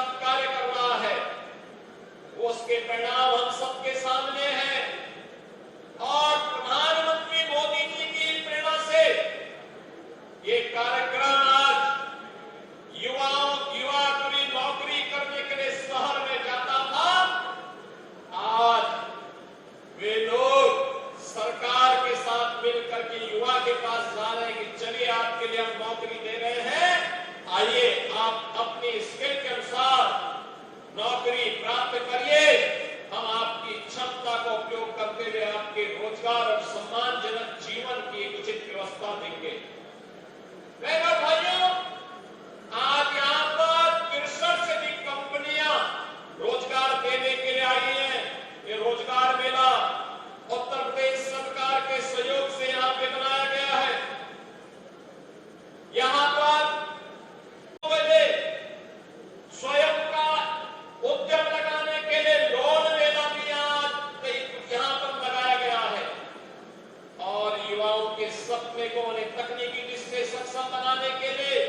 साथ कार्य कर रहा है, वो उसके परिणाम हम सबके सामने हैं। और प्रधानमंत्री मोदी जी की प्रेरणा से ये कार्यक्रम आज युवा कभी नौकरी करने के लिए शहर में जाता था, आज वे लोग सरकार के साथ मिलकर के युवा के पास जा रहे हैं कि चलिए आपके लिए हम नौकरी दे रहे हैं, आइए आप अपनी स्किल के अनुसार नौकरी प्राप्त करिए, हम आपकी क्षमता का उपयोग करते हुए आपके रोजगार और सम्मानजनक जीवन की एक उचित व्यवस्था देंगे। बहनों भाइयों, आज यहाँ पर 63 से अधिक कंपनियां रोजगार देने के लिए आई हैं। ये रोजगार मेला उत्तर प्रदेश सरकार के सहयोग से यहाँ पे बनाया गया है। यहाँ पर स्वयं का उद्यम लगाने के लिए लोन मेला भी यहाँ पर लगाया गया है और युवाओं के सपने को उन्हें तकनीकी दृष्टि से सक्षम बनाने के लिए,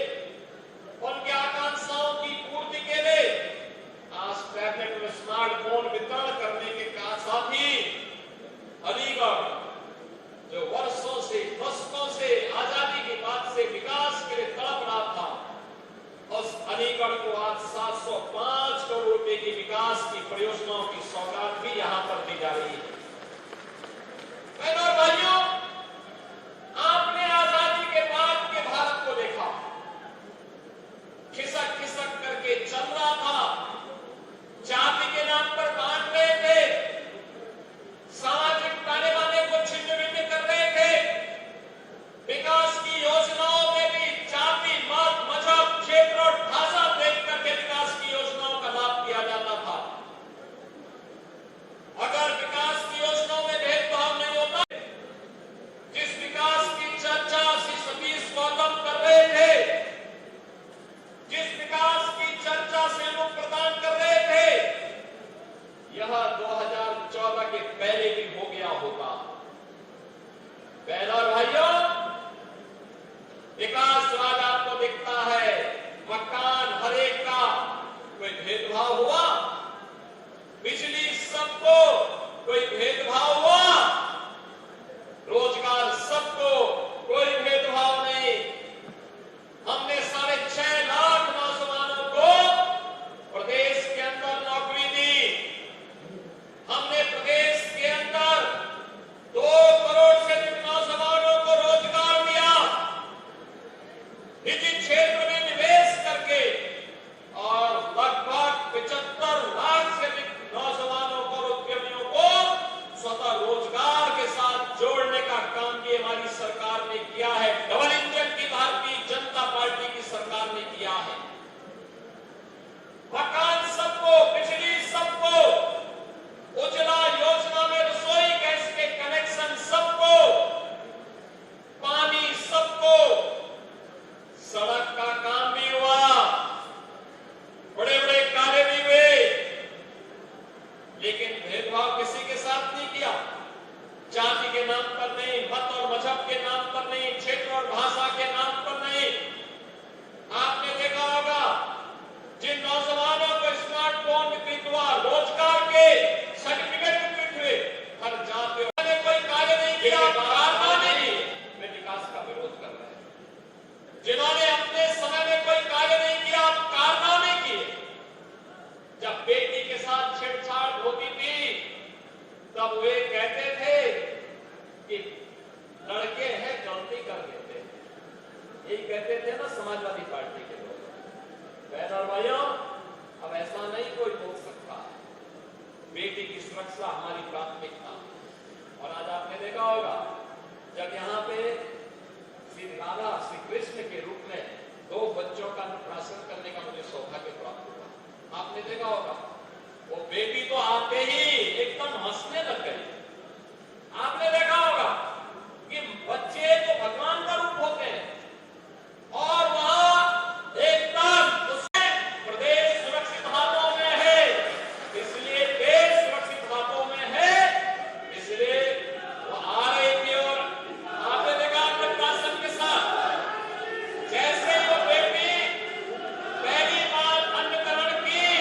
उनकी आकांक्षाओं की पूर्ति के लिए आज टैबलेट और स्मार्टफोन वितरण करने के साथ ही अलीगढ़ जो वर्षों से दशकों से आजादी के बाद से विकास के लिए तड़प रहा था, उस अलीगढ़ को आज 705 करोड़ रुपए की विकास की परियोजनाओं की सौगात भी यहां पर दी जा रही है। बहनों और भाइयों, आपने आजादी के बाद के भारत को देखा, खिसक खिसक करके चल रहा था, जाति के नाम पर बांट रहे थे, सामाजिक ताने बाने को छिन्न भिन्न कर रहे थे, विकास की योजनाओं में भी जाति, मत, मजहब, क्षेत्र और भाषा देख करके विकास की योजनाओं का लाभ दिया जाता था। अगर विकास की योजनाओं में भेदभाव नहीं होता, जिस विकास की चर्चा श्री सतीश गौतम कर रहे थे, जिस विकास की चर्चा से लोग प्रदान कर रहे थे, यह 2014 के पहले भी हो गया होगा। बहनों और भाइयों, विकास जो आज आपको दिखता है, मकान हर एक का, कोई भेदभाव हुआ? बिजली सबको, कोई भेदभाव हुआ? रोजगार सबको, कोई भेदभाव नहीं। हमने 6.5 लाख नौजवानों को प्रदेश के अंदर नौकरी दी। हमने प्रदेश के अंदर 2 करोड़ से अधिक नौजवानों को रोजगार दिया, निजी क्षेत्र में निवेश करके, और लगभग 75 लाख से अधिक नौजवानों को, उद्यमियों को स्वतः रोजगार के साथ जोड़ने का काम भी हमारी सरकार ने किया है। डबल इंजन की भारतीय जनता पार्टी की सरकार ने किया है। मकान सबको, बिजली सबको, उज्ज्वला योजना में रसोई गैस के कनेक्शन सबको, पानी सबको, सड़क का काम भी हुआ, बड़े बड़े कार्य भी हुए, लेकिन भेदभाव किसी के साथ नहीं किया। जाति के नाम पर नहीं, मत और मजहब के नाम पर नहीं, क्षेत्र और भाषा के नाम पर नहीं। आपने देखा होगा, जिन नौजवानों को स्मार्टफोन वितरित हुआ, रोजगार के सर्टिफिकेट वितरित हुए, हर जाति ने कोई कार्य नहीं किया, कारनामे किए, वे विकास का विरोध कर रहे हैं। जिन्होंने अपने समय में कोई कार्य नहीं किया, कारनामे किए। जब बेटी के साथ छेड़छाड़ होती थी, तब वे कहते थे कि लड़के हैं, गलती कर देते, यही कहते थे ना समाजवादी पार्टी के लोग। बहन और भाइयों, अब ऐसा नहीं कोई बोल सकता। बेटी की सुरक्षा हमारी प्राथमिकता। और आज आपने देखा होगा, जब यहाँ पे श्री राधा, श्री कृष्ण के रूप में 2 बच्चों का अन्नप्राशन करने का मुझे सौभाग्य प्राप्त हुआ। आपने देखा होगा, वो बेटी तो आते ही एकदम हंसने लग गई। आपने देखा होगा कि बच्चे तो भगवान का रूप होते हैं, और वहां एकदम प्रदेश सुरक्षित हाथों में है, इसलिए देश सुरक्षित हाथों में है, इसलिए वो आ रही थी। और आपने देखा अन्नप्राशन के साथ, जैसे वो बेटी पहली बार अन्नकरण की,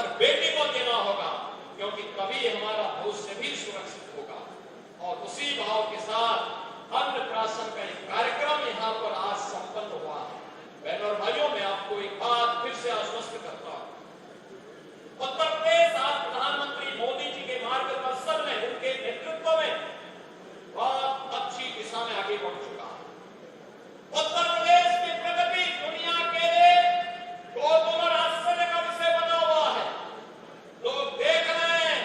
हर बेटी को देना होगा, क्योंकि तभी हमारा भविष्य भी सुरक्षित होगा। और उसी भाव के साथ अन्नप्राशन का एक कार्यक्रम यहाँ पर आज संपन्न हुआ है। बहनों और भाइयों, मैं आपको एक बात फिर से आश्वस्त करता हूं, उत्तर प्रदेश आज प्रधानमंत्री मोदी जी के मार्गदर्शन में, उनके नेतृत्व में बहुत अच्छी दिशा में आगे बढ़ चुका है। उत्तर प्रदेश की प्रगति दुनिया के लिए कौतूहल आश्चर्य का विषय बना हुआ है। लोग देख रहे हैं,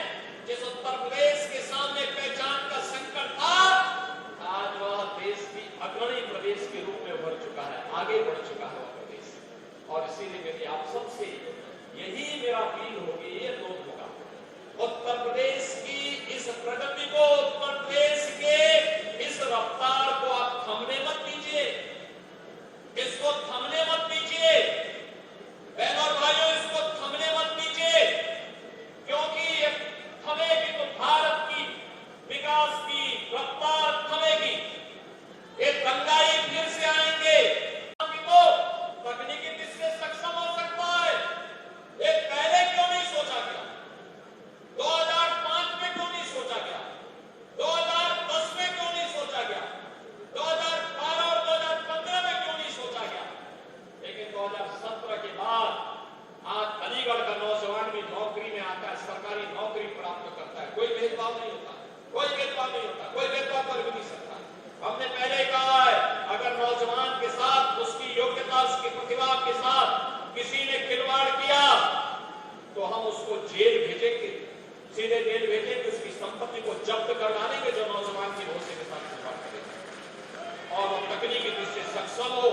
जिस उत्तर प्रदेश के सामने पहचान का संकट था, आज वह देश की अग्रणी प्रदेश के रूप में उभर चुका है, आगे बढ़ चुका है वह प्रदेश। और इसीलिए मेरी आप सबसे यही मेरा अपील होगी, ये लोग होगा, उत्तर प्रदेश की इस प्रगति को, उत्तर प्रदेश के इस रफ्तार को आप थमने मत दीजिए, इसको थमने मत दीजिए। बहनों और भाइयों, इसको थमने मत दीजिए, क्योंकि ये थमेगी तो भारत की विकास की रफ्तार थमेगी। ये दंगाई फिर से आएंगे, तो तकनीकी दृष्टि से सक्षम हो सकता है। ये पहले क्यों नहीं सोचा गया? 2005 में क्यों नहीं सोचा गया? 2010 में क्यों नहीं सोचा गया? 2012 और 2015 में क्यों नहीं सोचा गया? लेकिन 2017 के बाद आज अलीगढ़ का नौजवान भी नौकरी में आता है, सरकारी नौकरी प्राप्त करता है। कोई भेदभाव नहीं होता, कोई भेदभाव नहीं होता, कोई भेदभाव कर भी नहीं सकता। हमने पहले कहा है, अगर नौजवान के साथ, उसकी योग्यता, उसकी प्रतिभा के साथ किसी ने खिलवाड़ किया तो हम उसको जेल भेजेंगे, सीधे जेल भेजेंगे, उसकी संपत्ति को जब्त कर डालेंगे जो नौजवान के भरोसे के साथ खिलवाड़ करेगा। और वो तकनीकी दृष्टि से सक्षम हो